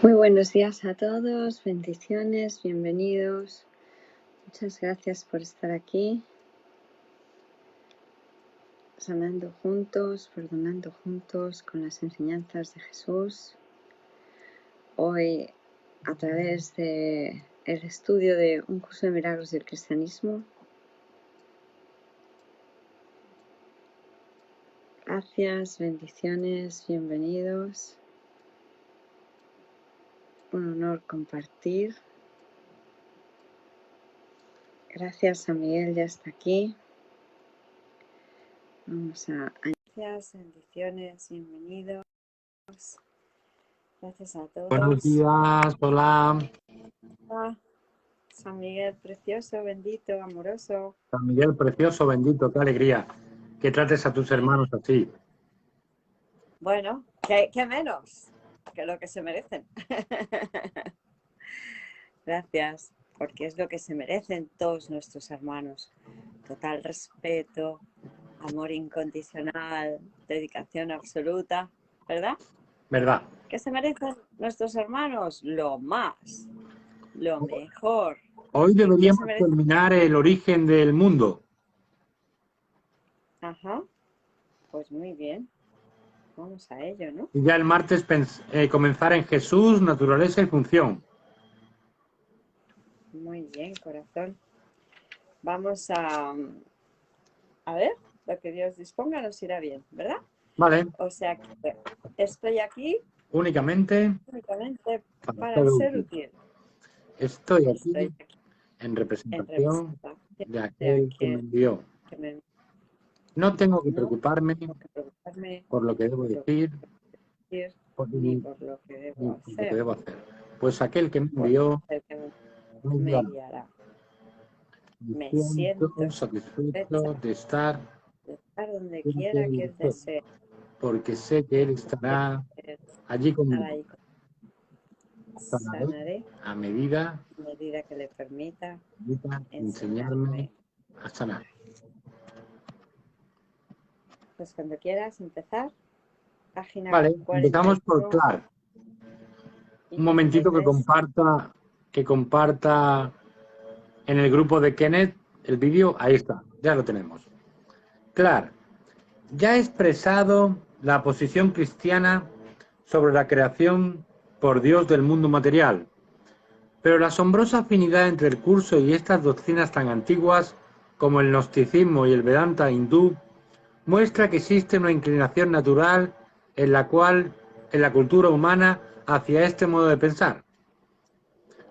Muy buenos días a todos, bendiciones, bienvenidos. Muchas gracias por estar aquí, sanando juntos, perdonando juntos con las enseñanzas de Jesús. Hoy, a través del estudio de un curso de milagros del cristianismo. Gracias, bendiciones, bienvenidos. Un honor compartir. Gracias a Miguel, ya está aquí. Vamos a... Gracias, bendiciones, bienvenidos. Gracias a todos. Buenos días, hola. San Miguel precioso, bendito, amoroso. San Miguel precioso, bendito, qué alegría que trates a tus hermanos así. Bueno, ¿qué menos que lo que se merecen? Gracias, porque es lo que se merecen todos nuestros hermanos. Total respeto, amor incondicional, dedicación absoluta, ¿verdad? ¿Verdad? ¿Qué se merecen nuestros hermanos? Lo más, lo mejor. Hoy deberíamos terminar el origen del mundo. Ajá, pues muy bien. Vamos a ello, ¿no? Y ya el martes comenzar en Jesús, naturaleza y función. Muy bien, corazón. Vamos a ver, lo que Dios disponga nos irá bien, ¿verdad? Vale. O sea que estoy aquí únicamente para ser útil. Estoy aquí en representación de aquel que me envió. No tengo que preocuparme por lo que debo decir ni por lo que debo hacer. Pues aquel que me envió me guiará. Me siento satisfecho de estar donde quiera que Él desee. Porque sé que Él estará allí conmigo. Sanaré a medida que le permita enseñarme a sanar. Pues cuando quieras empezar, página Vale, 41. empezamos por Clark. Un momentito que comparta en el grupo de Kenneth el vídeo. Ahí está, ya lo tenemos. Clark, ya he expresado la posición cristiana sobre la creación por Dios del mundo material, pero la asombrosa afinidad entre el curso y estas doctrinas tan antiguas como el gnosticismo y el Vedanta hindú muestra que existe una inclinación natural en la cultura humana hacia este modo de pensar.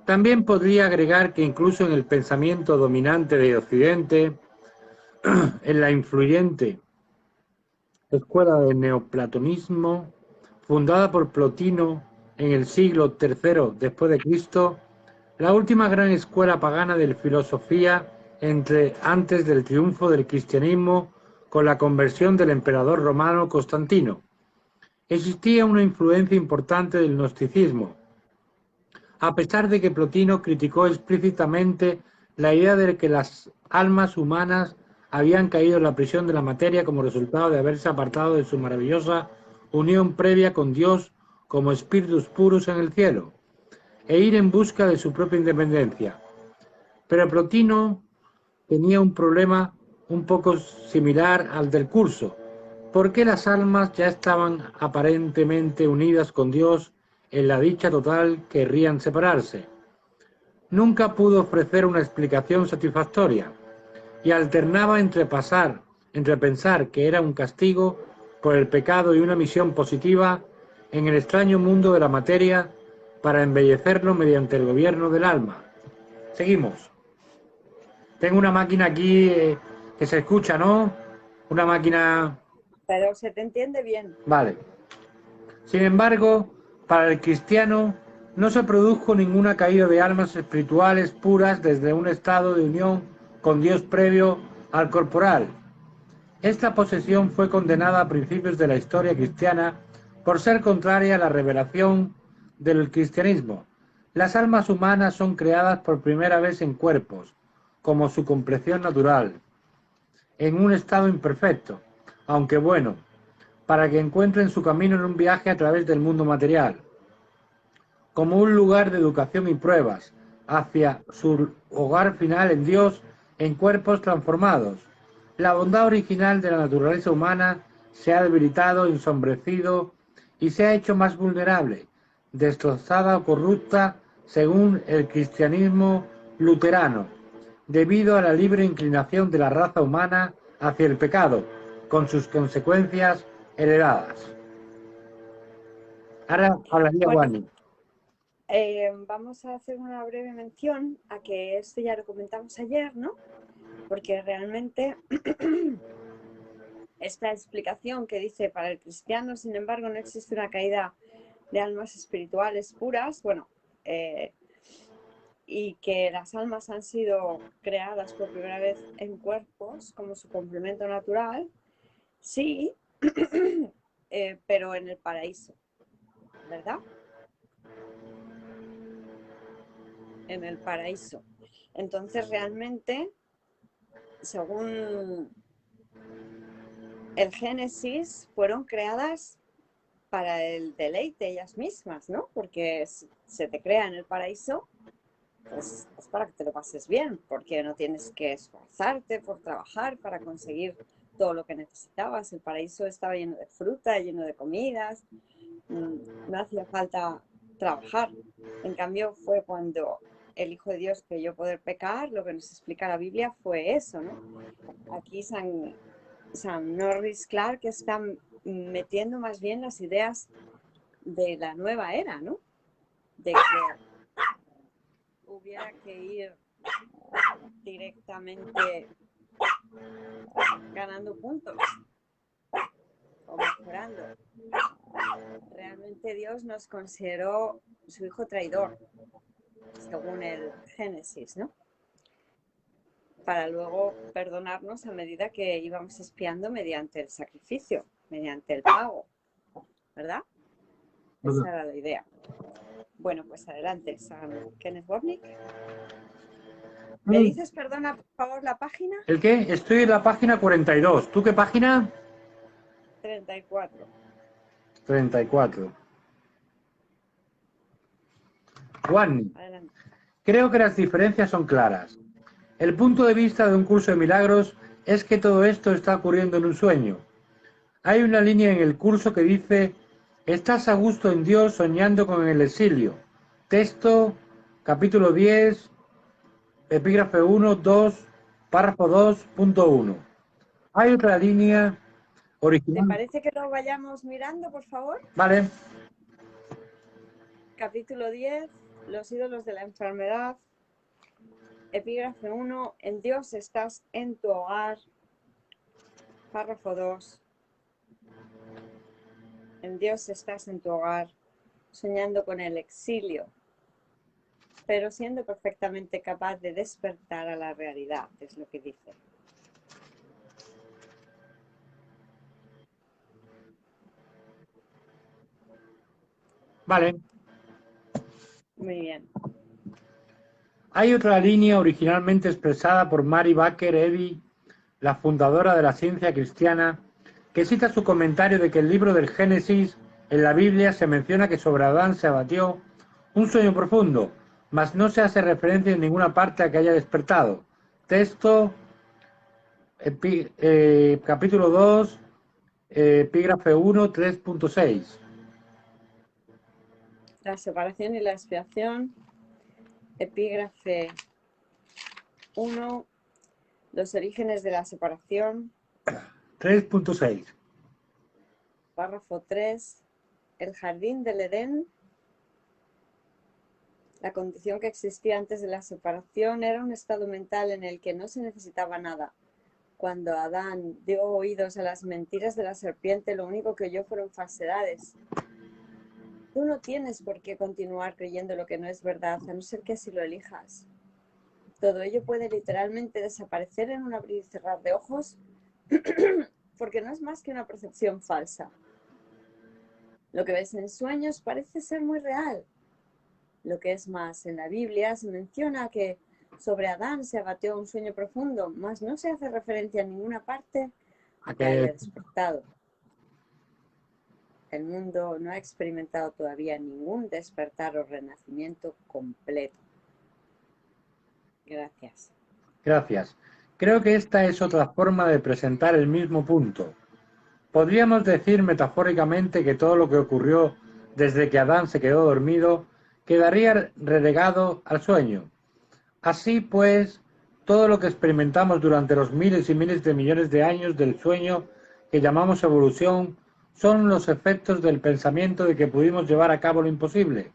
También podría agregar que incluso en el pensamiento dominante de Occidente, en la influyente escuela del neoplatonismo, fundada por Plotino en el siglo III después de Cristo, la última gran escuela pagana de filosofía antes del triunfo del cristianismo con la conversión del emperador romano Constantino. Existía una influencia importante del gnosticismo, a pesar de que Plotino criticó explícitamente la idea de que las almas humanas habían caído en la prisión de la materia como resultado de haberse apartado de su maravillosa unión previa con Dios como espíritus puros en el cielo, e ir en busca de su propia independencia. Pero Plotino tenía un problema un poco similar al del curso, porque las almas ya estaban aparentemente unidas con Dios en la dicha total querrían separarse. Nunca pudo ofrecer una explicación satisfactoria y alternaba entre pensar que era un castigo por el pecado y una misión positiva en el extraño mundo de la materia para embellecerlo mediante el gobierno del alma. Seguimos. Tengo una máquina aquí que se escucha, ¿no? Una máquina... Pero se te entiende bien. Vale. Sin embargo, para el cristiano no se produjo ninguna caída de almas espirituales puras desde un estado de unión con Dios previo al corporal. Esta posesión fue condenada a principios de la historia cristiana por ser contraria a la revelación del cristianismo. Las almas humanas son creadas por primera vez en cuerpos, como su compleción natural, en un estado imperfecto, aunque bueno, para que encuentren su camino en un viaje a través del mundo material. como un lugar de educación y pruebas, hacia su hogar final en Dios en cuerpos transformados. La bondad original de la naturaleza humana se ha debilitado, ensombrecido y se ha hecho más vulnerable, destrozada o corrupta según el cristianismo luterano, debido a la libre inclinación de la raza humana hacia el pecado, con sus consecuencias heredadas. Ahora hablaría Bueno, Wani. vamos a hacer una breve mención a que esto ya lo comentamos ayer, ¿no? Porque realmente esta explicación que dice para el cristiano, sin embargo, no existe una caída de almas espirituales puras, bueno, y que las almas han sido creadas por primera vez en cuerpos como su complemento natural, sí, pero en el paraíso, ¿verdad? En el paraíso. Entonces, realmente, según el Génesis, fueron creadas para el deleite ellas mismas, ¿no? Porque se te crea en el paraíso, pues es para que te lo pases bien, porque no tienes que esforzarte por trabajar para conseguir todo lo que necesitabas. El paraíso estaba lleno de fruta, lleno de comidas, no hacía falta trabajar. En cambio, fue cuando el Hijo de Dios creyó poder pecar, lo que nos explica la Biblia fue eso, ¿no? Aquí San Norris Clark está metiendo más bien las ideas de la nueva era, ¿no? De que hubiera que ir directamente ganando puntos o mejorando. Realmente Dios nos consideró su hijo traidor, según el Génesis, ¿no? Para luego perdonarnos a medida que íbamos expiando mediante el sacrificio, mediante el pago, ¿verdad? Esa era la idea. Bueno, pues adelante, San Kenneth Wapnick. ¿Me dices, perdona, por favor, la página? ¿El qué? Estoy en la página 42. ¿Tú qué página? 34. 34. Juan, Adelante. creo que las diferencias son claras. El punto de vista de un curso de milagros es que todo esto está ocurriendo en un sueño. Hay una línea en el curso que dice: estás a gusto en Dios soñando con el exilio. Texto, capítulo 10, epígrafe 1, 2, párrafo 2.1. Hay otra línea ¿Te original. parece que lo vayamos mirando, por favor? Vale. Capítulo 10, los ídolos de la enfermedad. Epígrafe 1, en Dios estás en tu hogar. Párrafo 2, en Dios estás en tu hogar, soñando con el exilio, pero siendo perfectamente capaz de despertar a la realidad, es lo que dice. Vale. Muy bien. Hay otra línea originalmente expresada por Mary Baker Eddy, la fundadora de la ciencia cristiana, que cita su comentario de que el libro del Génesis en la Biblia se menciona que sobre Adán se abatió un sueño profundo, mas no se hace referencia en ninguna parte a que haya despertado. Texto, capítulo 2, epígrafe 1, 3.6. La separación y la expiación. Epígrafe 1, los orígenes de la separación. 3.6. Párrafo 3, el jardín del Edén. La condición que existía antes de la separación era un estado mental en el que no se necesitaba nada. Cuando Adán dio oídos a las mentiras de la serpiente, lo único que oyó fueron falsedades. Tú no tienes por qué continuar creyendo lo que no es verdad, a no ser que así lo elijas. Todo ello puede literalmente desaparecer en un abrir y cerrar de ojos, porque no es más que una percepción falsa. Lo que ves en sueños parece ser muy real. Lo que es más, en la Biblia se menciona que sobre Adán se abatió un sueño profundo, mas no se hace referencia en ninguna parte a que haya despertado. El mundo no ha experimentado todavía ningún despertar o renacimiento completo. Gracias. Gracias. Creo que esta es otra forma de presentar el mismo punto. Podríamos decir metafóricamente que todo lo que ocurrió desde que Adán se quedó dormido quedaría relegado al sueño. Así pues, todo lo que experimentamos durante los miles y miles de millones de años del sueño que llamamos evolución son los efectos del pensamiento de que pudimos llevar a cabo lo imposible.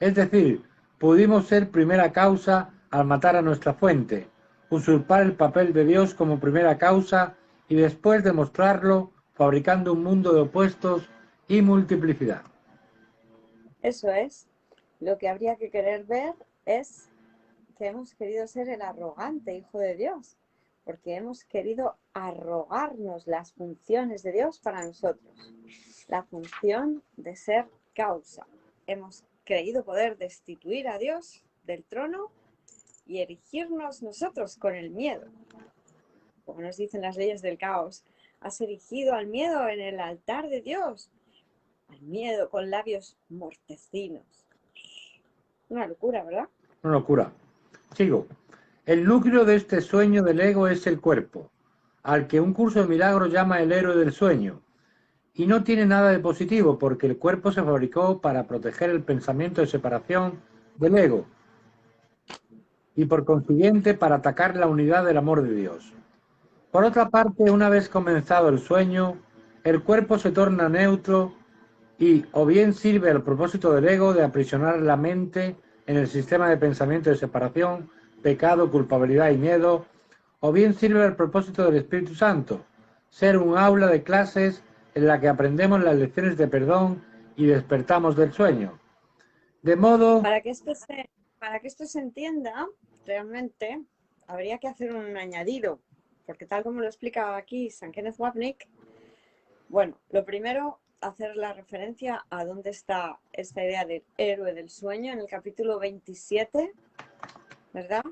Es decir, pudimos ser primera causa al matar a nuestra fuente, usurpar el papel de Dios como primera causa y después demostrarlo fabricando un mundo de opuestos y multiplicidad. Eso es. Lo que habría que querer ver es que hemos querido ser el arrogante Hijo de Dios, porque hemos querido arrogarnos las funciones de Dios para nosotros. La función de ser causa. Hemos creído poder destituir a Dios del trono y erigirnos nosotros con el miedo. Como nos dicen las leyes del caos, has erigido al miedo en el altar de Dios, al miedo con labios mortecinos. Una locura, ¿verdad? Una locura. Sigo. El núcleo de este sueño del ego es el cuerpo, al que un curso de milagros llama el héroe del sueño. Y no tiene nada de positivo, porque el cuerpo se fabricó para proteger el pensamiento de separación del ego y por consiguiente para atacar la unidad del amor de Dios. Por otra parte, una vez comenzado el sueño, el cuerpo se torna neutro y o bien sirve al propósito del ego de aprisionar la mente en el sistema de pensamiento de separación, pecado, culpabilidad y miedo, o bien sirve al propósito del Espíritu Santo, ser un aula de clases en la que aprendemos las lecciones de perdón y despertamos del sueño. De modo... Para que esto se entienda, realmente habría que hacer un añadido, porque tal como lo explica aquí San Kenneth Wapnick, bueno, lo primero, hacer la referencia a dónde está esta idea del héroe del sueño en el capítulo 27, ¿verdad?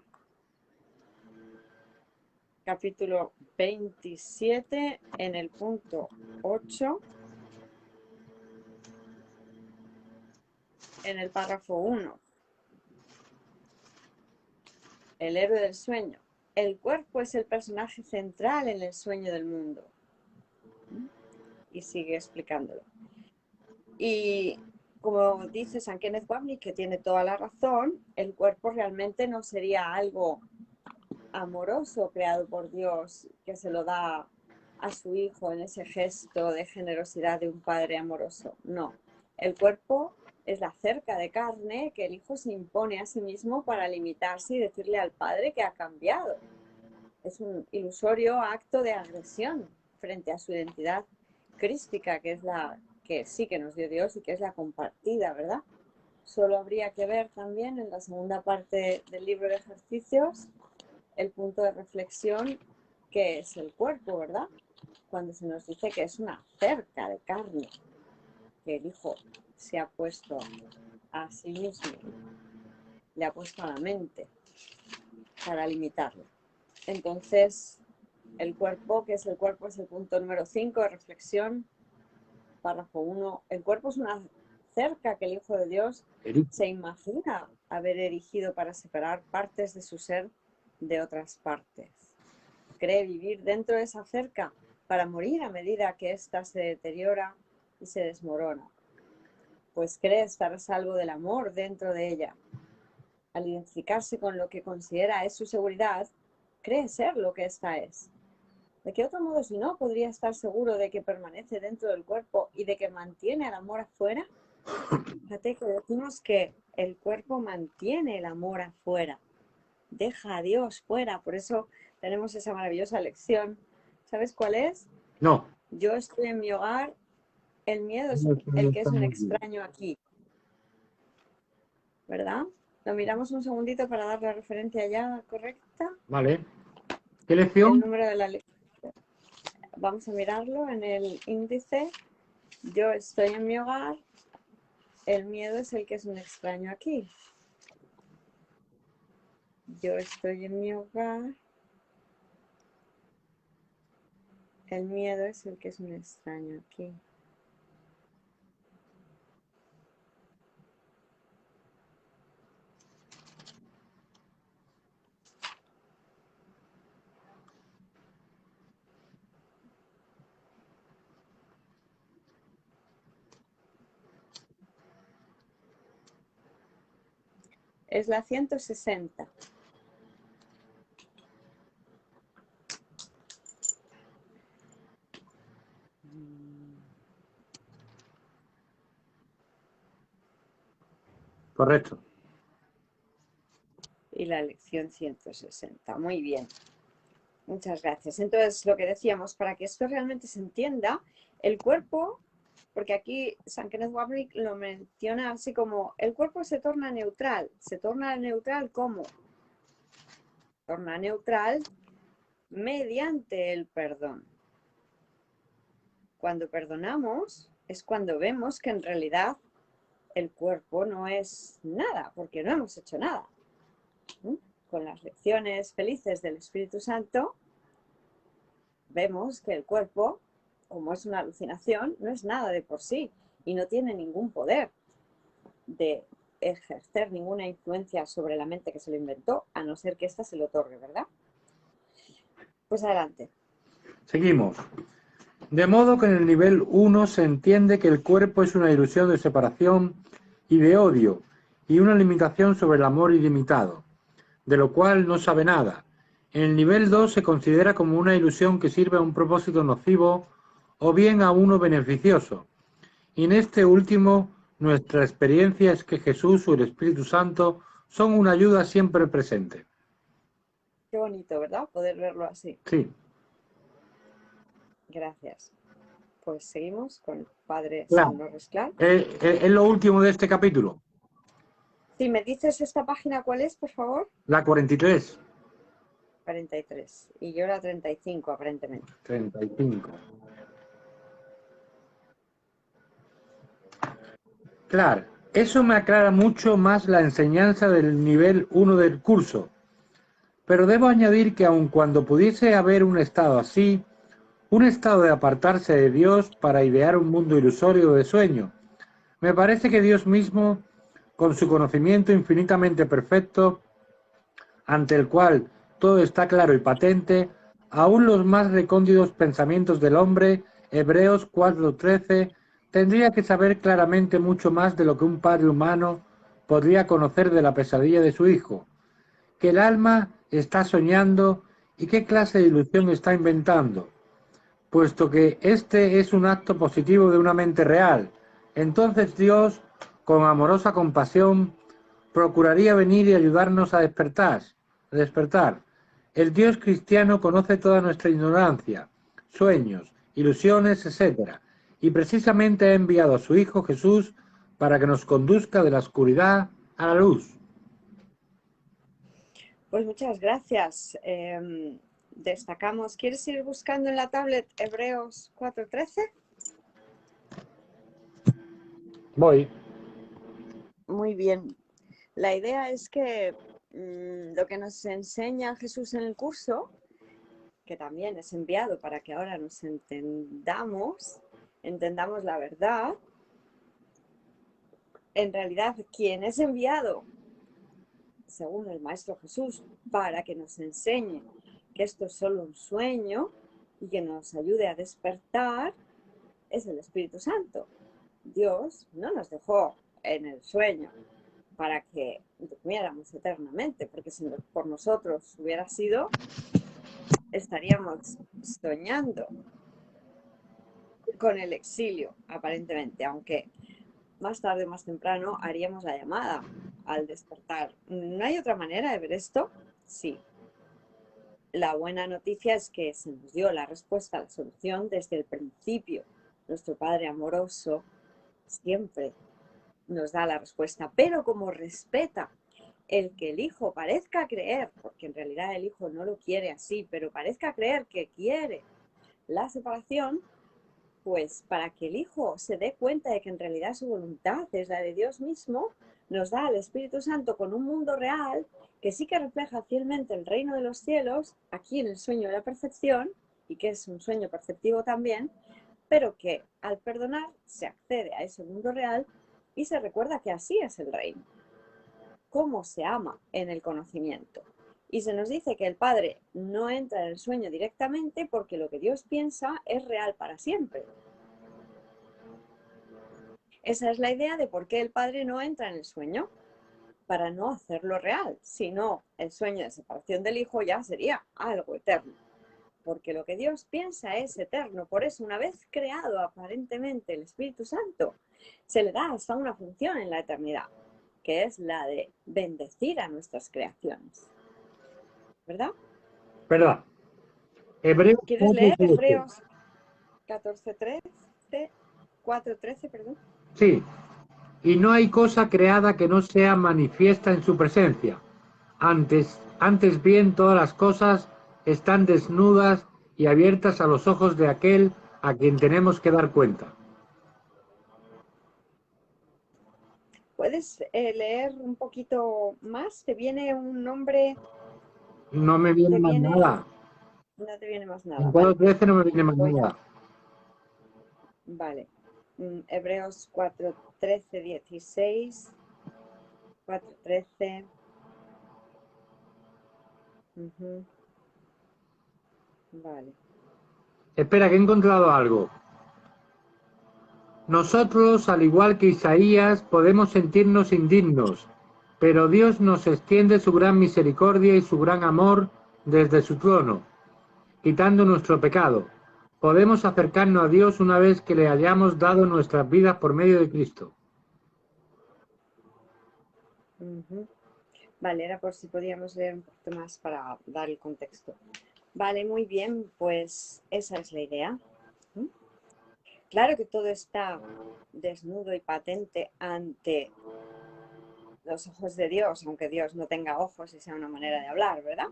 Capítulo 27, en el punto 8, en el párrafo 1. El héroe del sueño. El cuerpo es el personaje central en el sueño del mundo. Y sigue explicándolo. Y como dice San Kenneth Wapnick, que tiene toda la razón, el cuerpo realmente no sería algo amoroso creado por Dios que se lo da a su hijo en ese gesto de generosidad de un padre amoroso. No, el cuerpo es la cerca de carne que el hijo se impone a sí mismo para limitarse y decirle al padre que ha cambiado. Es un ilusorio acto de agresión frente a su identidad crística, que es la que sí que nos dio Dios y que es la compartida, ¿verdad? Solo habría que ver también en la segunda parte del libro de ejercicios el punto de reflexión que es el cuerpo, ¿verdad? Cuando se nos dice que es una cerca de carne que el hijo se ha puesto a sí mismo, le ha puesto a la mente para limitarlo. Entonces, el cuerpo, que es el cuerpo, es el punto número 5 de reflexión, párrafo 1. El cuerpo es una cerca que el Hijo de Dios se imagina haber erigido para separar partes de su ser de otras partes. Cree vivir dentro de esa cerca para morir a medida que ésta se deteriora y se desmorona. Pues cree estar a salvo del amor dentro de ella. Al identificarse con lo que considera es su seguridad, cree ser lo que ésta es. ¿De qué otro modo, si no, podría estar seguro de que permanece dentro del cuerpo y de que mantiene el amor afuera? Fíjate que decimos que el cuerpo mantiene el amor afuera, deja a Dios fuera, por eso tenemos esa maravillosa lección. ¿Sabes cuál es? No. Yo estoy en mi hogar, el miedo es el que es un extraño aquí, ¿verdad? Lo miramos un segundito para dar la referencia ya correcta. Vale. ¿Qué lección? El número de la lección. Vamos a mirarlo en el índice. Yo estoy en mi hogar, el miedo es el que es un extraño aquí. Yo estoy en mi hogar, el miedo es el que es un extraño aquí. Es la 160. Correcto. Y la lección 160. Muy bien. Muchas gracias. Entonces, lo que decíamos, para que esto realmente se entienda, el cuerpo, porque aquí San Kenneth Wapnick lo menciona así como, el cuerpo se torna neutral. ¿Se torna neutral cómo? Torna neutral mediante el perdón. Cuando perdonamos es cuando vemos que en realidad el cuerpo no es nada, porque no hemos hecho nada. Con las lecciones felices del Espíritu Santo, vemos que el cuerpo, como es una alucinación, no es nada de por sí y no tiene ningún poder de ejercer ninguna influencia sobre la mente que se lo inventó, a no ser que ésta se lo otorgue, ¿verdad? Pues adelante. Seguimos. De modo que en el nivel 1 se entiende que el cuerpo es una ilusión de separación y de odio y una limitación sobre el amor ilimitado, de lo cual no sabe nada. En el nivel 2 se considera como una ilusión que sirve a un propósito nocivo o bien a uno beneficioso. Y en este último, nuestra experiencia es que Jesús o el Espíritu Santo son una ayuda siempre presente. Qué bonito, ¿verdad? Poder verlo así. Sí. Gracias. Pues seguimos con el Padre Claro. Sandro Resclar. Es lo último de este capítulo. Si me dices esta página, ¿cuál es, por favor? La 43. 43. Y yo la 35, aparentemente. 35. Claro, eso me aclara mucho más la enseñanza del nivel 1 del curso. Pero debo añadir que aun cuando pudiese haber un estado así, un estado de apartarse de Dios para idear un mundo ilusorio de sueño, me parece que Dios mismo, con su conocimiento infinitamente perfecto, ante el cual todo está claro y patente, aún los más recónditos pensamientos del hombre, Hebreos 4:13, tendría que saber claramente mucho más de lo que un padre humano podría conocer de la pesadilla de su hijo, que el alma está soñando y qué clase de ilusión está inventando, puesto que este es un acto positivo de una mente real. Entonces Dios, con amorosa compasión, procuraría venir y ayudarnos a despertar. El Dios cristiano conoce toda nuestra ignorancia, sueños, ilusiones, etc. Y precisamente ha enviado a su Hijo Jesús para que nos conduzca de la oscuridad a la luz. Pues muchas gracias. Destacamos. ¿Quieres ir buscando en la tablet Hebreos 4:13? Voy. Muy bien. La idea es que lo que nos enseña Jesús en el curso, que también es enviado para que ahora nos entendamos la verdad, en realidad quien es enviado, según el Maestro Jesús, para que nos enseñe que esto es solo un sueño y que nos ayude a despertar, es el Espíritu Santo. Dios no nos dejó en el sueño para que durmiéramos eternamente, porque si por nosotros hubiera sido, estaríamos soñando con el exilio, aparentemente, aunque más tarde o más temprano haríamos la llamada al despertar. ¿No hay otra manera de ver esto? Sí. La buena noticia es que se nos dio la respuesta, la solución desde el principio. Nuestro Padre amoroso siempre nos da la respuesta, pero como respeta el que el hijo parezca creer, porque en realidad el hijo no lo quiere así, pero parezca creer que quiere la separación, pues para que el hijo se dé cuenta de que en realidad su voluntad es la de Dios mismo, nos da al Espíritu Santo con un mundo real que sí que refleja fielmente el reino de los cielos, aquí en el sueño de la percepción, y que es un sueño perceptivo también, pero que al perdonar se accede a ese mundo real y se recuerda que así es el reino. Cómo se ama en el conocimiento. Y se nos dice que el Padre no entra en el sueño directamente porque lo que Dios piensa es real para siempre. Esa es la idea de por qué el Padre no entra en el sueño. para no hacerlo real. Si no, el sueño de separación del Hijo ya sería algo eterno. Porque lo que Dios piensa es eterno. Por eso, una vez creado aparentemente el Espíritu Santo, se le da hasta una función en la eternidad, que es la de bendecir a nuestras creaciones. ¿Verdad? ¿Verdad? Hebreos ¿Quieres leer 4:13. Hebreos 14:13? 4:13, perdón. Sí. Y no hay cosa creada que no sea manifiesta en su presencia. Antes bien, todas las cosas están desnudas y abiertas a los ojos de aquel a quien tenemos que dar cuenta. ¿Puedes leer un poquito más? ¿Te viene un nombre? No me viene ¿Te más viene? nada. No te viene más nada. En Vale. 4:13 no me viene más Voy a- nada. Vale. Hebreos 4:13, 16. 4:13. Vale. Espera, que he encontrado algo. Nosotros, al igual que Isaías, podemos sentirnos indignos, pero Dios nos extiende su gran misericordia y su gran amor desde su trono, quitando nuestro pecado. Podemos acercarnos a Dios una vez que le hayamos dado nuestras vidas por medio de Cristo. Vale, era por si podíamos leer un poquito más para dar el contexto. Vale, muy bien, pues esa es la idea. Claro que todo está desnudo y patente ante los ojos de Dios, aunque Dios no tenga ojos y sea una manera de hablar, ¿verdad?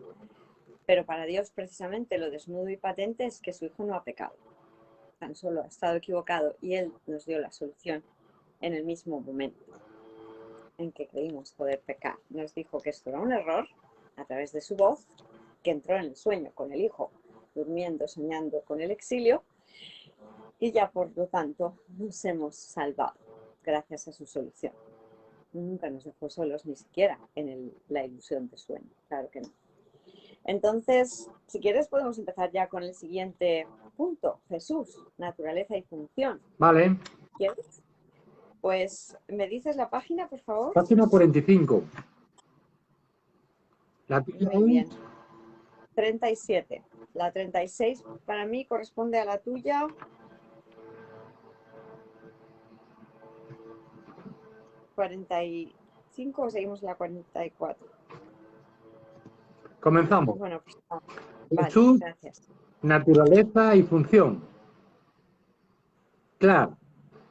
Pero para Dios precisamente lo desnudo y patente es que su Hijo no ha pecado. Tan solo ha estado equivocado y Él nos dio la solución en el mismo momento en que creímos poder pecar. Nos dijo que esto era un error a través de su voz, que entró en el sueño con el Hijo, durmiendo, soñando con el exilio, y ya por lo tanto nos hemos salvado gracias a su solución. Nunca nos dejó solos ni siquiera en la ilusión de sueño, claro que no. Entonces, si quieres podemos empezar ya con el siguiente punto, Jesús, naturaleza y función. Vale. ¿Quieres? Pues, ¿me dices la página, por favor? Página 45. La tuya Muy bien. 37. La 36 para mí corresponde a la tuya. 45 o seguimos la 44. Comenzamos. Bueno, pues Jesús, vale, gracias. naturaleza y función. Claro.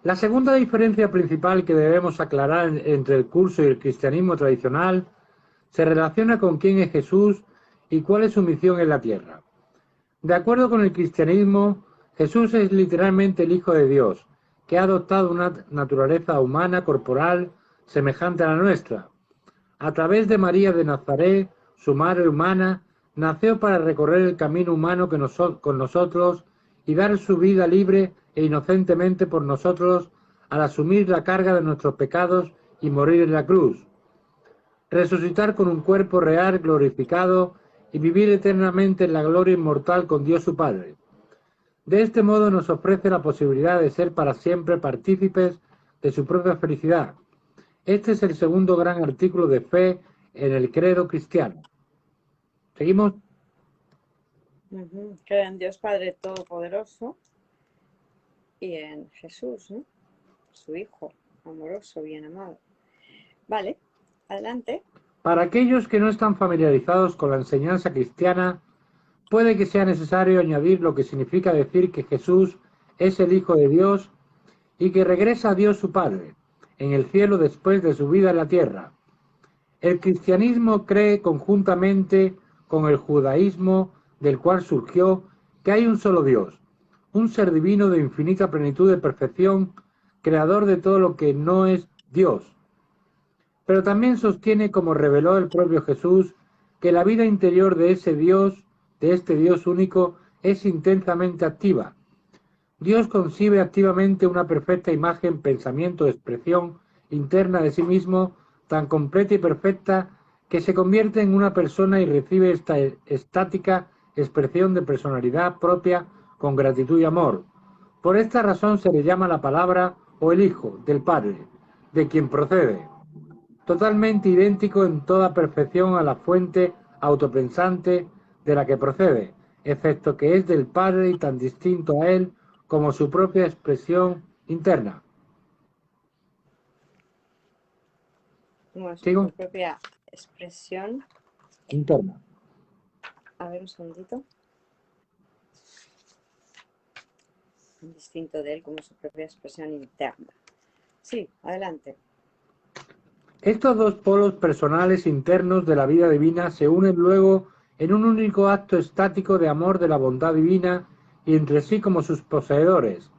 La segunda diferencia principal que debemos aclarar entre el curso y el cristianismo tradicional se relaciona con quién es Jesús y cuál es su misión en la tierra. De acuerdo con el cristianismo, Jesús es literalmente el Hijo de Dios, que ha adoptado una naturaleza humana corporal semejante a la nuestra. A través de María de Nazaret, su madre humana, nació para recorrer el camino humano con nosotros y dar su vida libre e inocentemente por nosotros al asumir la carga de nuestros pecados y morir en la cruz. Resucitar con un cuerpo real glorificado y vivir eternamente en la gloria inmortal con Dios su Padre. De este modo nos ofrece la posibilidad de ser para siempre partícipes de su propia felicidad. Este es el segundo gran artículo de fe en el credo cristiano. ¿Seguimos? Creo en Dios Padre Todopoderoso y en Jesús, ¿no? Su Hijo, amoroso, bien amado. Vale, adelante. Para aquellos que no están familiarizados con la enseñanza cristiana, puede que sea necesario añadir lo que significa decir que Jesús es el Hijo de Dios y que regresa a Dios su Padre, en el cielo después de su vida en la tierra. El cristianismo cree conjuntamente con el judaísmo, del cual surgió, que hay un solo Dios, un ser divino de infinita plenitud de perfección, creador de todo lo que no es Dios. Pero también sostiene, como reveló el propio Jesús, que la vida interior de ese Dios, de este Dios único, es intensamente activa. Dios concibe activamente una perfecta imagen, pensamiento, expresión interna de sí mismo, tan completa y perfecta que se convierte en una persona y recibe esta estática expresión de personalidad propia con gratitud y amor. Por esta razón se le llama la palabra o el Hijo del Padre, de quien procede. totalmente idéntico en toda perfección a la fuente autopensante de la que procede, excepto que es del Padre y tan distinto a él como su propia expresión interna. Como su ¿Sigo? propia expresión. Interna. A ver, un segundito. Distinto de él como su propia expresión interna. Sí, adelante. Estos dos polos personales internos de la vida divina se unen luego en un único acto estático de amor de la bondad divina y entre sí como sus poseedores.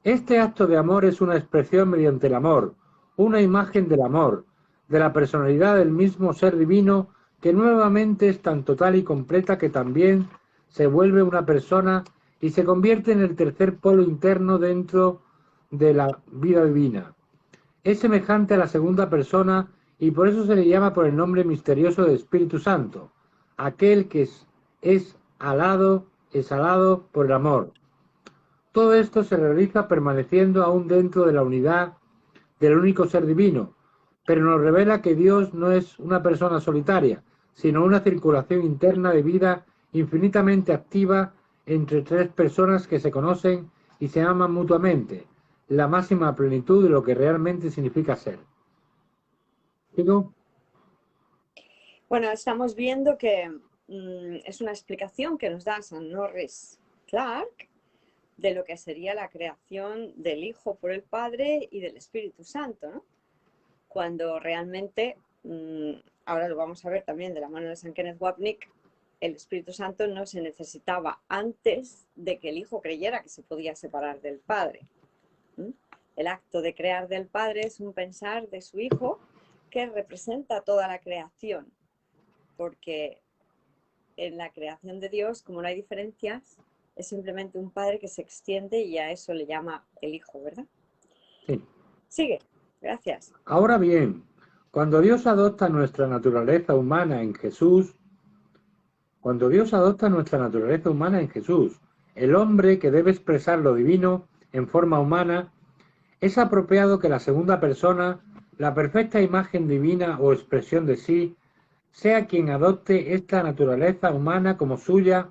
Este acto de amor es una expresión mediante el amor, una imagen del amor, de la personalidad del mismo ser divino que nuevamente es tan total y completa que también se vuelve una persona y se convierte en el tercer polo interno dentro de la vida divina. Es semejante a la segunda persona y por eso se le llama por el nombre misterioso de Espíritu Santo, aquel que es alado por el amor. Todo esto se realiza permaneciendo aún dentro de la unidad del único ser divino, pero nos revela que Dios no es una persona solitaria, sino una circulación interna de vida infinitamente activa entre tres personas que se conocen y se aman mutuamente, la máxima plenitud de lo que realmente significa ser. ¿Digo? Bueno, estamos viendo que es una explicación que nos da St. Norris Clarke de lo que sería la creación del Hijo por el Padre y del Espíritu Santo, ¿no? Cuando realmente, ahora lo vamos a ver también de la mano de San Kenneth Wapnick, el Espíritu Santo no se necesitaba antes de que el Hijo creyera que se podía separar del Padre. El acto de crear del Padre es un pensar de su Hijo que representa toda la creación, porque en la creación de Dios, como no hay diferencias, es simplemente un Padre que se extiende y a eso le llama el Hijo, ¿verdad? Sí. Sigue, gracias. Ahora bien, cuando Dios adopta nuestra naturaleza humana en Jesús, el hombre que debe expresar lo divino en forma humana, es apropiado que la segunda persona, la perfecta imagen divina o expresión de sí, sea quien adopte esta naturaleza humana como suya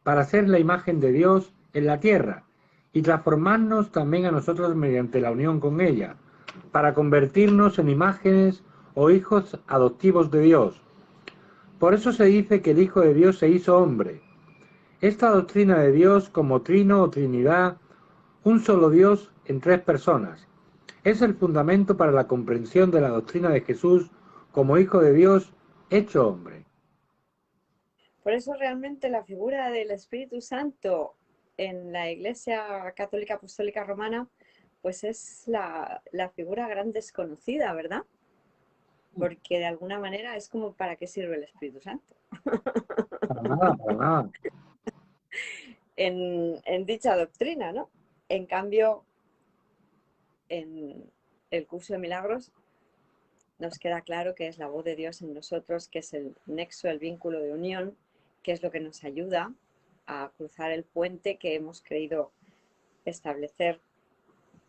para ser la imagen de Dios en la tierra y transformarnos también a nosotros mediante la unión con ella, para convertirnos en imágenes o hijos adoptivos de Dios. Por eso se dice que el Hijo de Dios se hizo hombre. Esta doctrina de Dios como trino o trinidad, un solo Dios en tres personas, es el fundamento para la comprensión de la doctrina de Jesús como Hijo de Dios hecho hombre. Por eso realmente la figura del Espíritu Santo en la Iglesia Católica Apostólica Romana, pues es la figura gran desconocida, ¿verdad? Porque de alguna manera es como ¿para qué sirve el Espíritu Santo? Para nada, para nada. En dicha doctrina, ¿no? En cambio, en el curso de milagros nos queda claro que es la voz de Dios en nosotros, que es el nexo, el vínculo de unión, que es lo que nos ayuda a cruzar el puente que hemos creído establecer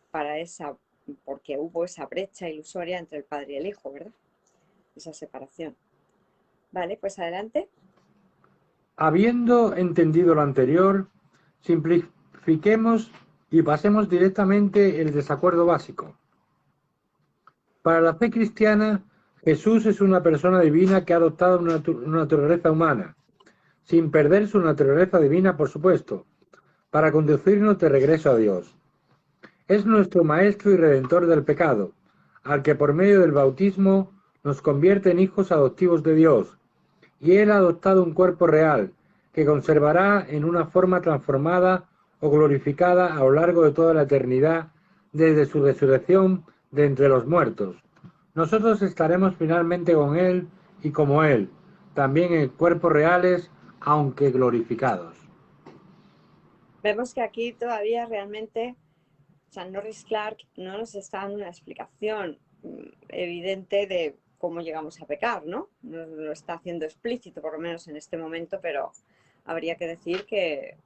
para porque hubo esa brecha ilusoria entre el Padre y el Hijo, ¿verdad? Esa separación. Vale, pues adelante. Habiendo entendido lo anterior, simplifiquemos y pasemos directamente el desacuerdo básico. Para la fe cristiana, Jesús es una persona divina que ha adoptado una naturaleza humana, sin perder su naturaleza divina, por supuesto, para conducirnos de regreso a Dios. Es nuestro Maestro y Redentor del pecado, al que por medio del bautismo nos convierte en hijos adoptivos de Dios, y Él ha adoptado un cuerpo real, que conservará en una forma transformada o glorificada a lo largo de toda la eternidad, desde su resurrección de entre los muertos. Nosotros estaremos finalmente con Él y como Él, también en cuerpos reales, aunque glorificados. Vemos que aquí todavía realmente St. Norris Clarke no nos está dando una explicación evidente de cómo llegamos a pecar, ¿no? No lo está haciendo explícito, por lo menos en este momento, pero habría que decir que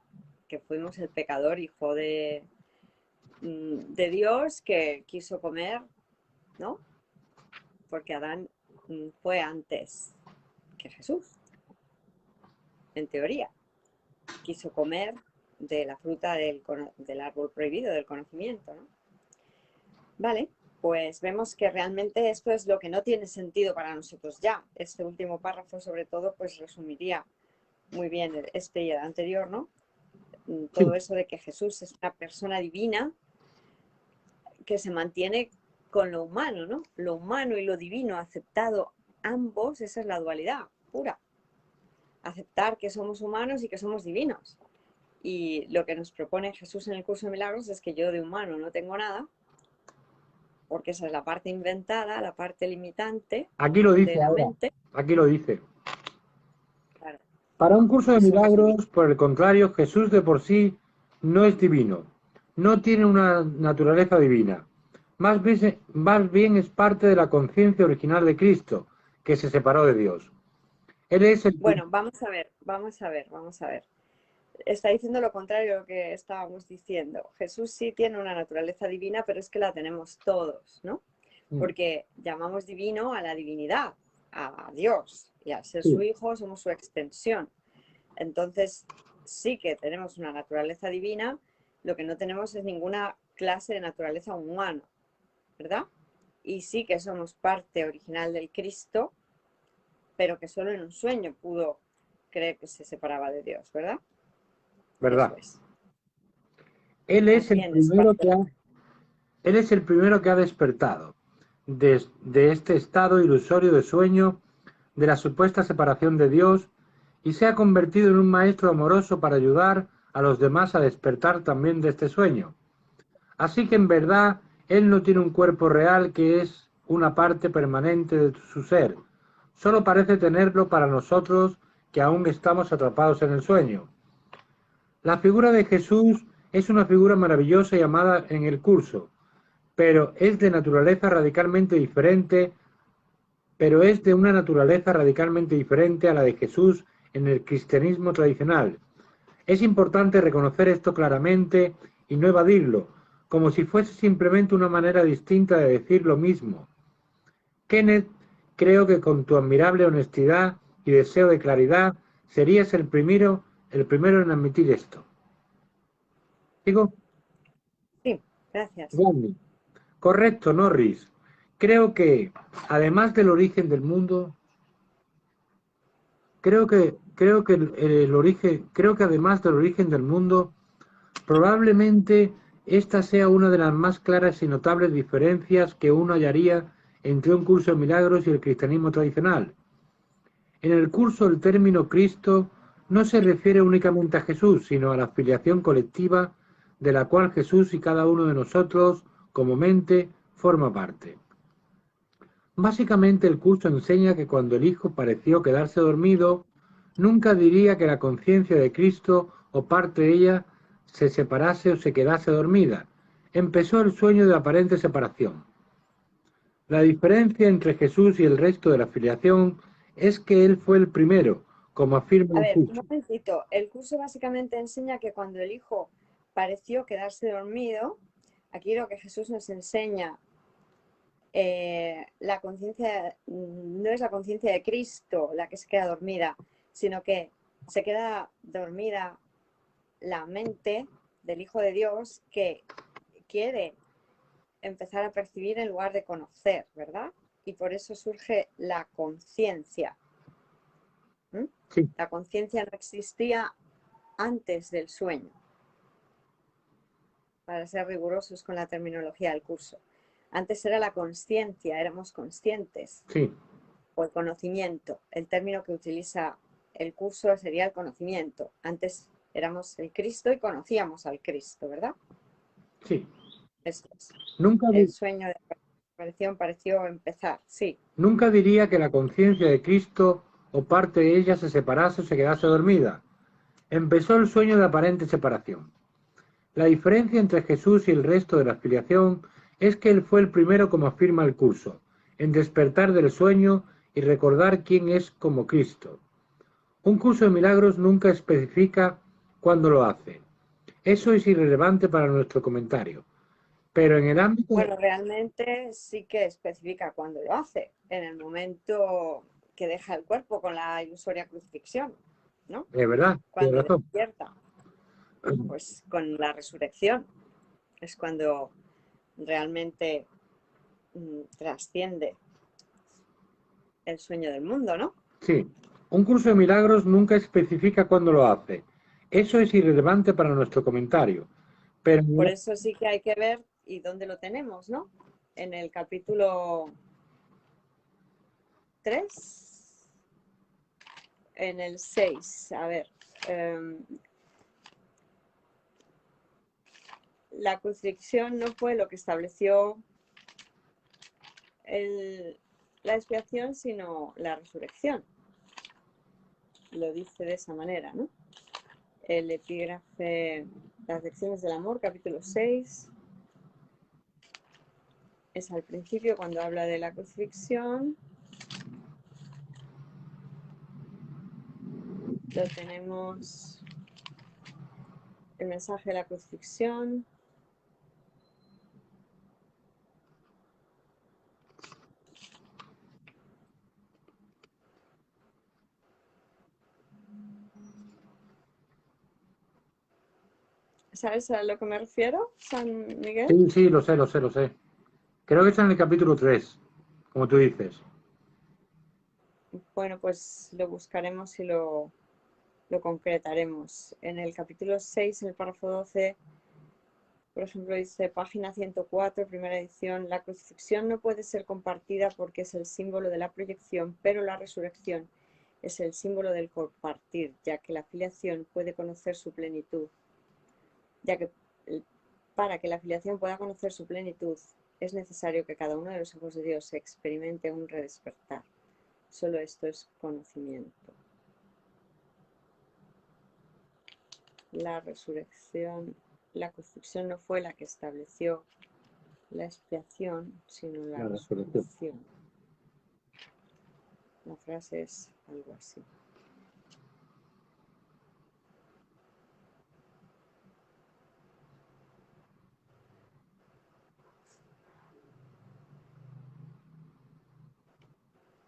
fuimos el pecador hijo de Dios que quiso comer, ¿no? porque Adán fue antes que Jesús, en teoría. Quiso comer de la fruta del árbol prohibido, del conocimiento, ¿no? Vale, pues vemos que realmente esto es lo que no tiene sentido para nosotros ya. Este último párrafo, sobre todo, pues resumiría muy bien este y el anterior, ¿no? Todo eso de que Jesús es una persona divina que se mantiene con lo humano, ¿no? Lo humano y lo divino aceptado ambos, esa es la dualidad pura. Aceptar que somos humanos y que somos divinos. Y lo que nos propone Jesús en el curso de milagros es que yo de humano no tengo nada, porque esa es la parte inventada, la parte limitante Aquí lo dice de la ahora. mente. Aquí lo dice. Claro. Para un curso de Somos milagros, divinos. por el contrario, Jesús de por sí no es divino. No tiene una naturaleza divina. Más bien es parte de la conciencia original de Cristo, que se separó de Dios. Él es el... Bueno, vamos a ver. Está diciendo lo contrario de lo que estábamos diciendo. Jesús sí tiene una naturaleza divina, pero es que la tenemos todos, ¿no? Porque llamamos divino a la divinidad, a Dios, y al ser su hijo somos su extensión. Entonces, sí que tenemos una naturaleza divina, lo que no tenemos es ninguna clase de naturaleza humana, ¿verdad? Y sí que somos parte original del Cristo, pero que solo en un sueño pudo creer que se separaba de Dios, ¿verdad? ¿Verdad? Eso es. Él es el primero que ha despertado de este estado ilusorio de sueño, de la supuesta separación de Dios, y se ha convertido en un maestro amoroso para ayudar a los demás a despertar también de este sueño. Así que en verdad él no tiene un cuerpo real que es una parte permanente de su ser. Solo parece tenerlo para nosotros que aún estamos atrapados en el sueño. La figura de Jesús es una figura maravillosa llamada en el curso, pero es de una naturaleza radicalmente diferente a la de Jesús en el cristianismo tradicional. Es importante reconocer esto claramente y no evadirlo, como si fuese simplemente una manera distinta de decir lo mismo. Kenneth, creo que con tu admirable honestidad y deseo de claridad serías el primero en admitir esto. ¿Digo? Sí, gracias. Gandhi. Correcto, Norris. Creo que, además del origen del mundo, creo que además del origen del mundo, probablemente esta sea una de las más claras y notables diferencias que uno hallaría entre un curso de milagros y el cristianismo tradicional. En el curso el término Cristo no se refiere únicamente a Jesús, sino a la filiación colectiva de la cual Jesús y cada uno de nosotros, como mente, forma parte. Básicamente el curso enseña que cuando el Hijo pareció quedarse dormido, nunca diría que la conciencia de Cristo o parte de ella se separase o se quedase dormida. Empezó el sueño de aparente separación. La diferencia entre Jesús y el resto de la filiación es que él fue el primero, como afirma el curso. Un momentito. El curso básicamente enseña que cuando el Hijo pareció quedarse dormido, aquí lo que Jesús nos enseña, la conciencia no es la conciencia de Cristo la que se queda dormida, sino que se queda dormida la mente del Hijo de Dios que quiere empezar a percibir en lugar de conocer, ¿verdad? Y por eso surge la conciencia. Sí. La conciencia no existía antes del sueño, para ser rigurosos con la terminología del curso. Antes era la consciencia, éramos conscientes. Sí. O el conocimiento. El término que utiliza el curso sería el conocimiento. Antes éramos el Cristo y conocíamos al Cristo, ¿verdad? Sí. Eso es. Nunca el sueño de aparición pareció empezar, sí. Nunca diría que la conciencia de Cristo o parte de ella se separase o se quedase dormida. Empezó el sueño de aparente separación. La diferencia entre Jesús y el resto de la filiación es que él fue el primero, como afirma el curso, en despertar del sueño y recordar quién es como Cristo. Un curso de milagros nunca especifica cuándo lo hace. Eso es irrelevante para nuestro comentario. Pero en el ámbito... Bueno, realmente sí que especifica cuándo lo hace, en el momento que deja el cuerpo con la ilusoria crucifixión, ¿no? Es verdad, Cuando tienes razón. despierta, pues con la resurrección es cuando realmente trasciende el sueño del mundo, ¿no? Sí, un curso de milagros nunca especifica cuándo lo hace. Eso es irrelevante para nuestro comentario. Pero Por eso sí que hay que ver y dónde lo tenemos, ¿no? En el capítulo 3, en el 6, a ver. La crucifixión no fue lo que estableció la expiación, sino la resurrección. Lo dice de esa manera, ¿no? El epígrafe, las lecciones del amor, capítulo 6, es al principio cuando habla de la crucifixión. Lo tenemos, el mensaje de la crucifixión. ¿Sabes a lo que me refiero, San Miguel? sí, sí, lo sé, lo sé, lo sé. Creo que está en el capítulo 3, como tú dices. Bueno, pues lo buscaremos y lo concretaremos. En el capítulo 6, en el párrafo 12, por ejemplo, dice página 104, primera edición, la crucifixión no puede ser compartida porque es el símbolo de la proyección, pero la resurrección es el símbolo del compartir, ya que la filiación puede conocer su plenitud. Ya que para que la filiación pueda conocer su plenitud, es necesario que cada uno de los hijos de Dios experimente un redespertar. Solo esto es conocimiento. La resurrección, la crucifixión no fue la que estableció la expiación, sino la resurrección. La frase es algo así.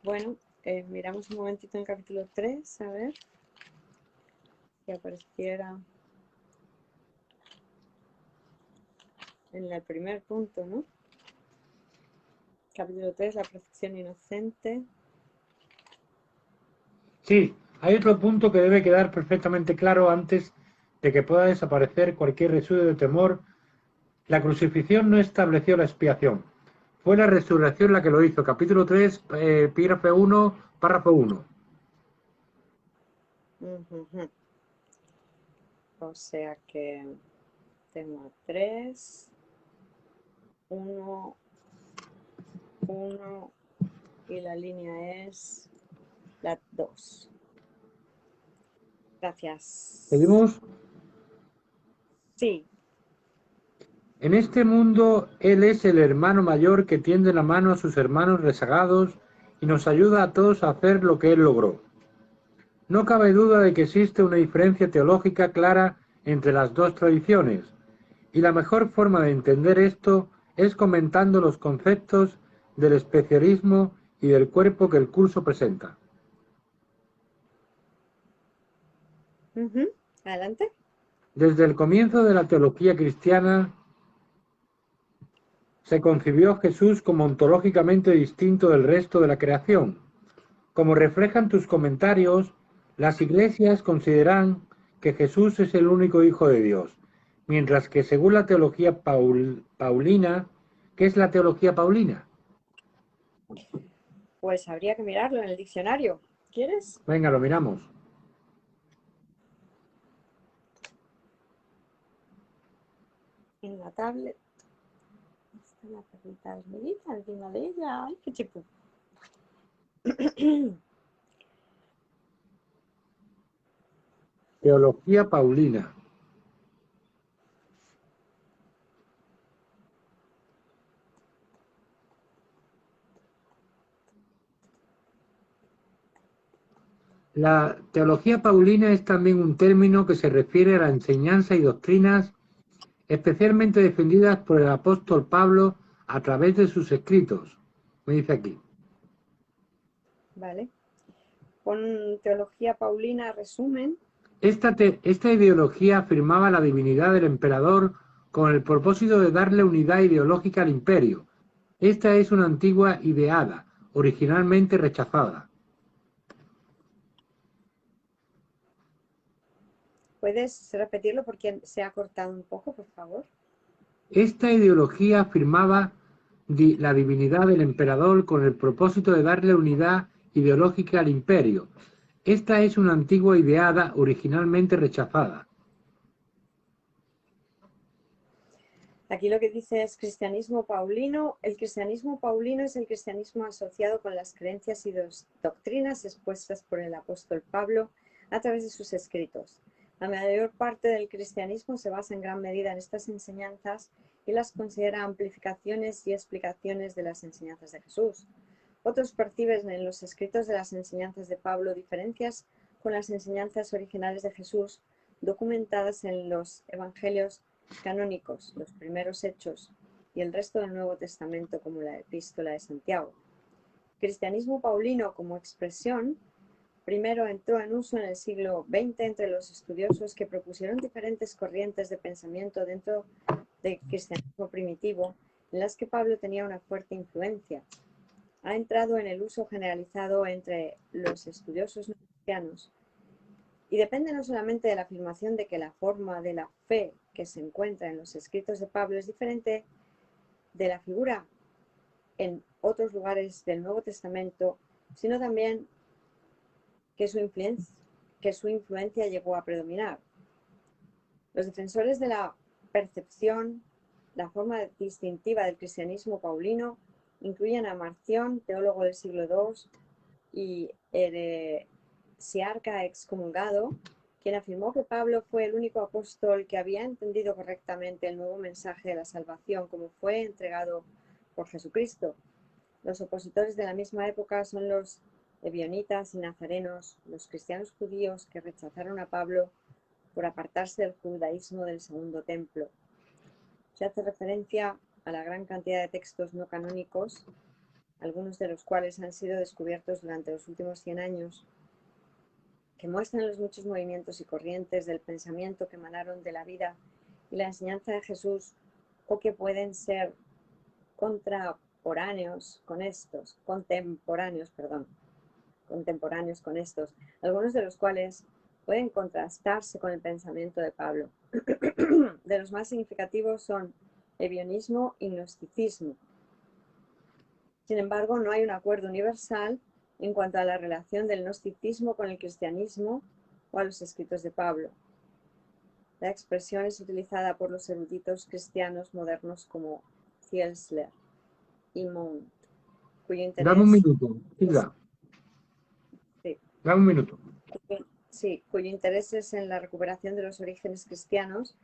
Bueno, miramos un momentito en el capítulo 3, a ver si apareciera en el primer punto, ¿no? Capítulo 3, la perfección inocente. Sí, hay otro punto que debe quedar perfectamente claro antes de que pueda desaparecer cualquier residuo de temor. La crucifixión no estableció la expiación. Fue la resurrección la que lo hizo. Capítulo 3, epígrafe 1, párrafo 1. O sea que tema 3, 1, 1 y la línea es la 2. Gracias. ¿Seguimos? Sí. En este mundo, Él es el hermano mayor que tiende la mano a sus hermanos rezagados y nos ayuda a todos a hacer lo que Él logró. No cabe duda de que existe una diferencia teológica clara entre las dos tradiciones, y la mejor forma de entender esto es comentando los conceptos del especialismo y del cuerpo que el curso presenta. Adelante. Desde el comienzo de la teología cristiana, se concibió a Jesús como ontológicamente distinto del resto de la creación. Como reflejan tus comentarios, las iglesias consideran que Jesús es el único Hijo de Dios, mientras que según la teología paulina, ¿qué es la teología paulina? Pues habría que mirarlo en el diccionario. ¿Quieres? Venga, lo miramos. En la tablet. Está la perrita dormidita encima de ella. ¡Ay, qué chico! Teología paulina. La teología paulina es también un término que se refiere a la enseñanza y doctrinas especialmente defendidas por el apóstol Pablo a través de sus escritos. Me dice aquí. Vale. Con teología paulina, resumen. Esta ideología afirmaba la divinidad del emperador con el propósito de darle unidad ideológica al imperio. Esta es una antigua ideada, originalmente rechazada. ¿Puedes repetirlo porque se ha cortado un poco, por favor? Esta ideología afirmaba la divinidad del emperador con el propósito de darle unidad ideológica al imperio. Esta es una antigua ideada, originalmente rechazada. Aquí lo que dice es cristianismo paulino. El cristianismo paulino es el cristianismo asociado con las creencias y doctrinas expuestas por el apóstol Pablo a través de sus escritos. La mayor parte del cristianismo se basa en gran medida en estas enseñanzas y las considera amplificaciones y explicaciones de las enseñanzas de Jesús. Otros perciben en los escritos de las enseñanzas de Pablo diferencias con las enseñanzas originales de Jesús documentadas en los evangelios canónicos, los primeros hechos y el resto del Nuevo Testamento, como la epístola de Santiago. Cristianismo paulino como expresión primero entró en uso en el siglo XX entre los estudiosos que propusieron diferentes corrientes de pensamiento dentro del cristianismo primitivo, en las que Pablo tenía una fuerte influencia. Ha entrado en el uso generalizado entre los estudiosos no cristianos y depende no solamente de la afirmación de que la forma de la fe que se encuentra en los escritos de Pablo es diferente de la figura en otros lugares del Nuevo Testamento, sino también que su influencia llegó a predominar. Los defensores de la percepción, la forma distintiva del cristianismo paulino, incluyen a Marción, teólogo del siglo II, y heresiarca excomulgado, quien afirmó que Pablo fue el único apóstol que había entendido correctamente el nuevo mensaje de la salvación como fue entregado por Jesucristo. Los opositores de la misma época son los ebionitas y nazarenos, los cristianos judíos que rechazaron a Pablo por apartarse del judaísmo del Segundo Templo. Se hace referencia a la gran cantidad de textos no canónicos, algunos de los cuales han sido descubiertos durante los últimos 100 años, que muestran los muchos movimientos y corrientes del pensamiento que emanaron de la vida y la enseñanza de Jesús, o que pueden ser contemporáneos con estos, algunos de los cuales pueden contrastarse con el pensamiento de Pablo. De los más significativos son ebionismo y gnosticismo. Sin embargo, no hay un acuerdo universal en cuanto a la relación del gnosticismo con el cristianismo o a los escritos de Pablo. La expresión es utilizada por los eruditos cristianos modernos como Zielsler y Mount, cuyo interés... Dame un minuto, Hilda. Sí. Dame un minuto. Sí, cuyo interés es en la recuperación de los orígenes cristianos.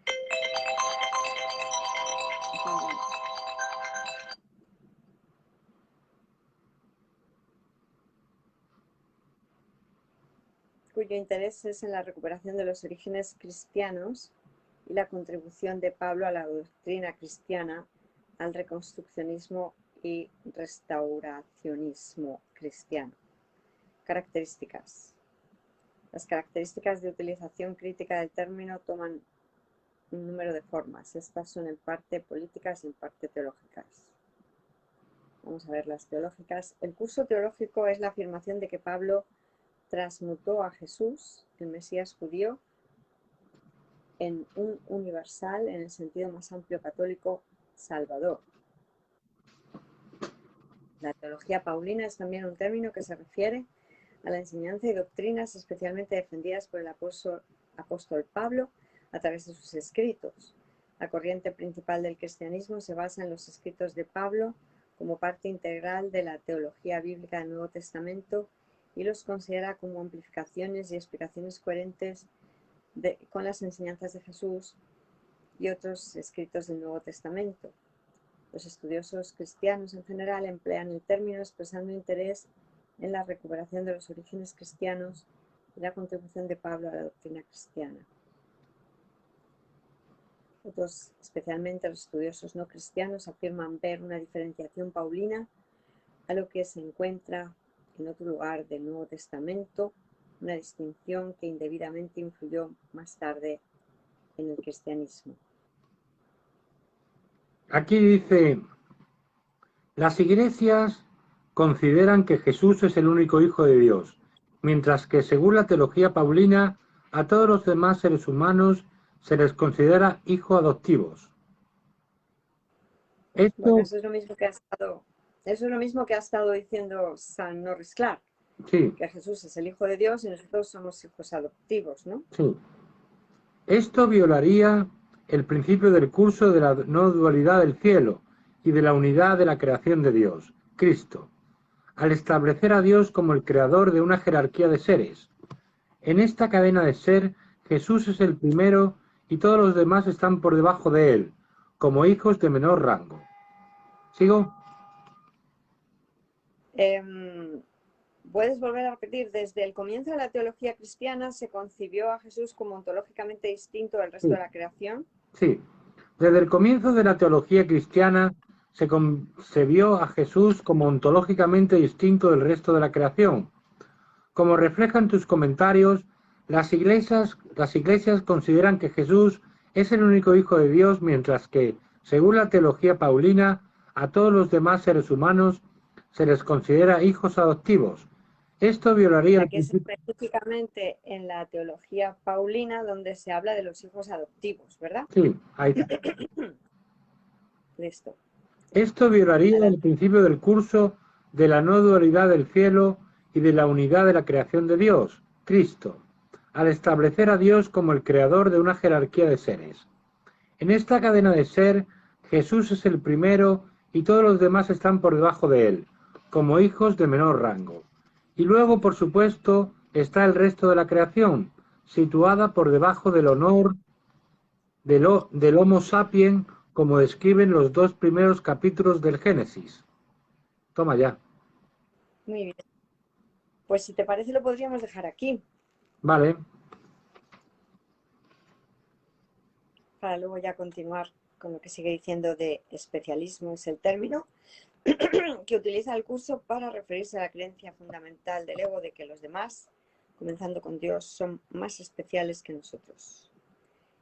Cuyo interés es en la recuperación de los orígenes cristianos y la contribución de Pablo a la doctrina cristiana, al reconstruccionismo y restauracionismo cristiano. Características. Las características de utilización crítica del término toman un número de formas. Estas son en parte políticas y en parte teológicas. Vamos a ver las teológicas. El curso teológico es la afirmación de que Pablo transmutó a Jesús, el Mesías judío, en un universal, en el sentido más amplio católico, Salvador. La teología paulina es también un término que se refiere a la enseñanza y doctrinas especialmente defendidas por el apóstol Pablo a través de sus escritos. La corriente principal del cristianismo se basa en los escritos de Pablo como parte integral de la teología bíblica del Nuevo Testamento y los considera como amplificaciones y explicaciones coherentes con las enseñanzas de Jesús y otros escritos del Nuevo Testamento. Los estudiosos cristianos en general emplean el término expresando interés en la recuperación de los orígenes cristianos y la contribución de Pablo a la doctrina cristiana. Otros, especialmente los estudiosos no cristianos, afirman ver una diferenciación paulina a lo que se encuentra en otro lugar del Nuevo Testamento, una distinción que indebidamente influyó más tarde en el cristianismo. Aquí dice, las iglesias consideran que Jesús es el único Hijo de Dios, mientras que según la teología paulina, a todos los demás seres humanos se les considera hijos adoptivos. Bueno, Esto, eso es lo mismo que ha estado diciendo San Norris Clark, sí, que Jesús es el Hijo de Dios y nosotros somos hijos adoptivos, ¿no? sí. Esto violaría el principio del curso de la no dualidad del cielo y de la unidad de la creación de Dios, Cristo, al establecer a Dios como el creador de una jerarquía de seres. En esta cadena de ser, Jesús es el primero y todos los demás están por debajo de él, como hijos de menor rango. ¿Sigo? ¿Puedes volver a repetir? Desde el comienzo de la teología cristiana se concibió a Jesús como ontológicamente distinto del resto de la creación. Sí. Desde el comienzo de la teología cristiana se concebió a Jesús como ontológicamente distinto del resto de la creación. Como reflejan tus comentarios, las iglesias consideran que Jesús es el único Hijo de Dios, mientras que, según la teología paulina, a todos los demás seres humanos se les considera hijos adoptivos. Esto violaría O sea, el que es principio. específicamente en la teología paulina donde se habla de los hijos adoptivos, ¿verdad? Sí, ahí está. Listo. Esto violaría el principio del curso de la no dualidad del cielo y de la unidad de la creación de Dios, Cristo, al establecer a Dios como el creador de una jerarquía de seres. En esta cadena de ser, Jesús es el primero y todos los demás están por debajo de él, como hijos de menor rango. Y luego, por supuesto, está el resto de la creación, situada por debajo del honor del Homo sapiens, como describen los 2 primeros capítulos del Génesis. Toma ya. Muy bien. Pues si te parece lo podríamos dejar aquí. Vale. Para luego ya continuar con lo que sigue diciendo de especialismo, es el término que utiliza el curso para referirse a la creencia fundamental del ego de que los demás, comenzando con Dios, son más especiales que nosotros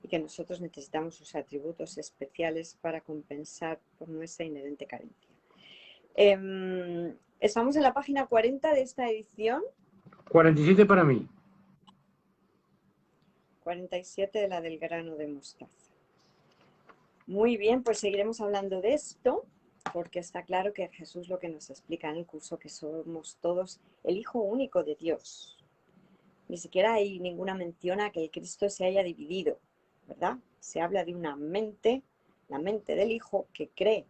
y que nosotros necesitamos sus atributos especiales para compensar por nuestra inherente carencia. Estamos en la página 40 de esta edición. 47 para mí. 47 de la del grano de mostaza. Muy bien, pues seguiremos hablando de esto, porque está claro que Jesús lo que nos explica en el curso, que somos todos el Hijo único de Dios. Ni siquiera hay ninguna mención a que el Cristo se haya dividido, ¿verdad? Se habla de una mente, la mente del Hijo, que cree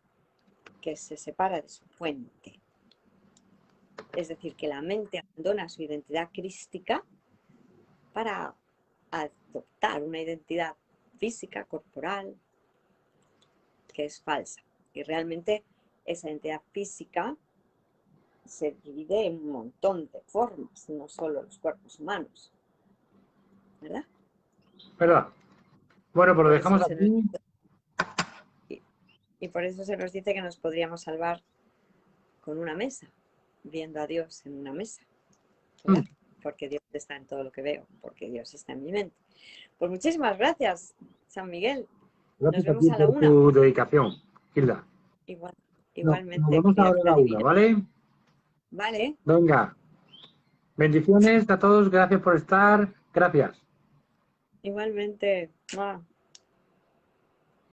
que se separa de su fuente. Es decir, que la mente abandona su identidad crística para adoptar una identidad física, corporal, que es falsa. Y realmente esa identidad física se divide en un montón de formas, no solo los cuerpos humanos. ¿Verdad? ¿Verdad? Bueno, pues lo dejamos aquí. Y por eso se nos dice que nos podríamos salvar con una mesa, viendo a Dios en una mesa. ¿Verdad? Porque Dios está en todo lo que veo, porque Dios está en mi mente. Pues muchísimas gracias, San Miguel. Gracias Nos vemos a la por 1. tu dedicación, Hilda. Igualmente. Nos vemos ahora a la 1, ¿vale? Vale. Venga. Bendiciones a todos, gracias por estar. Gracias. Igualmente. ¡Mua!